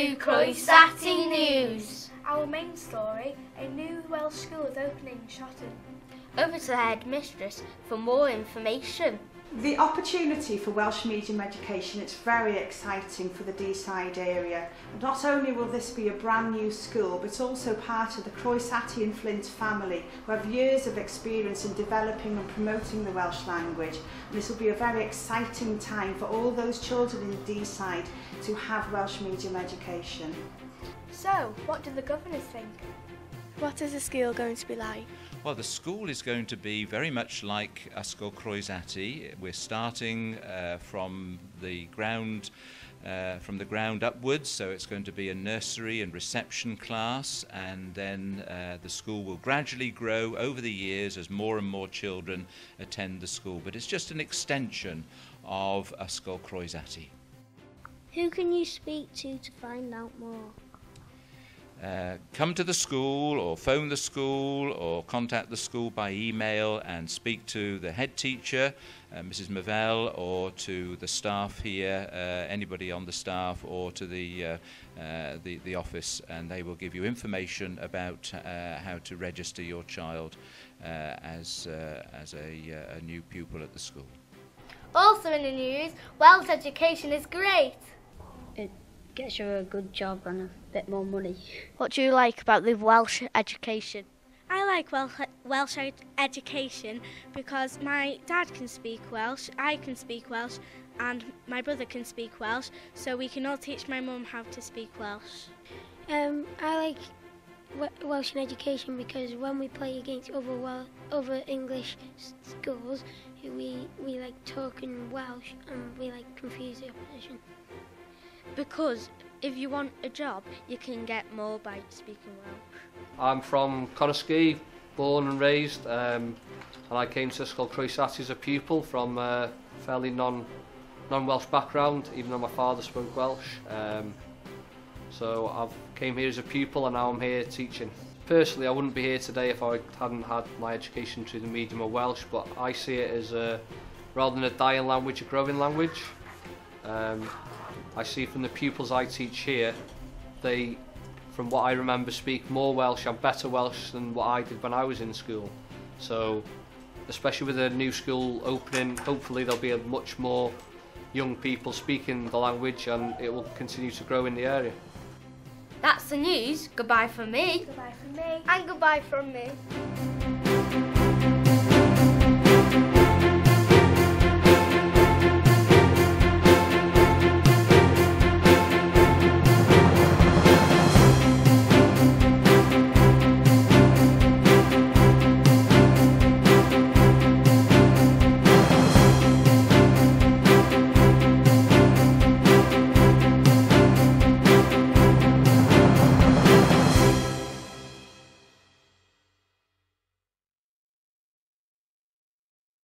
to Croes Atti News. Our main story, a new Welsh school is opening in Shotton. Over to the headmistress for more information. The opportunity for Welsh medium education, it's very exciting for the Deeside area. Not only will this be a brand new school, but also part of the Croes, Atti and Flint family, who have years of experience in developing and promoting the Welsh language. And this will be a very exciting time for all those children in the Deeside to have Welsh medium education. So, what do the governors think? What is the school going to be like? Well, the school is going to be very much like Ysgol Croes Atti. We're starting from the ground upwards, so it's going to be a nursery and reception class, and then the school will gradually grow over the years as more and more children attend the school. But it's just an extension of Ysgol Croes Atti. Who can you speak to find out more? Come to the school or phone the school or contact the school by email and speak to the head teacher, Mrs. Mavell, or to the staff here, anybody on the staff, or to the office, and they will give you information about how to register your child as a new pupil at the school. Also in the news, Welsh education is great. It gets you a good job and a bit more money. What do you like about the Welsh education? I like Welsh education because my dad can speak Welsh, I can speak Welsh, and my brother can speak Welsh, so we can all teach my mum how to speak Welsh. I like Welsh in education because when we play against other English schools, we like talking Welsh and we like confuse the opposition. Because if you want a job, you can get more by speaking Welsh. I'm from Croes, born and raised, and I came to Ysgol Croes Atti as a pupil from a fairly non-Welsh background, even though my father spoke Welsh. So I've came here as a pupil and now I'm here teaching. Personally, I wouldn't be here today if I hadn't had my education through the medium of Welsh, but I see it as rather than a dying language, a growing language. I see from the pupils I teach here, they, from what I remember, speak more Welsh and better Welsh than what I did when I was in school. So, especially with a new school opening, hopefully there'll be much more young people speaking the language and it will continue to grow in the area. That's the news. Goodbye from me. Goodbye from me. And goodbye from me.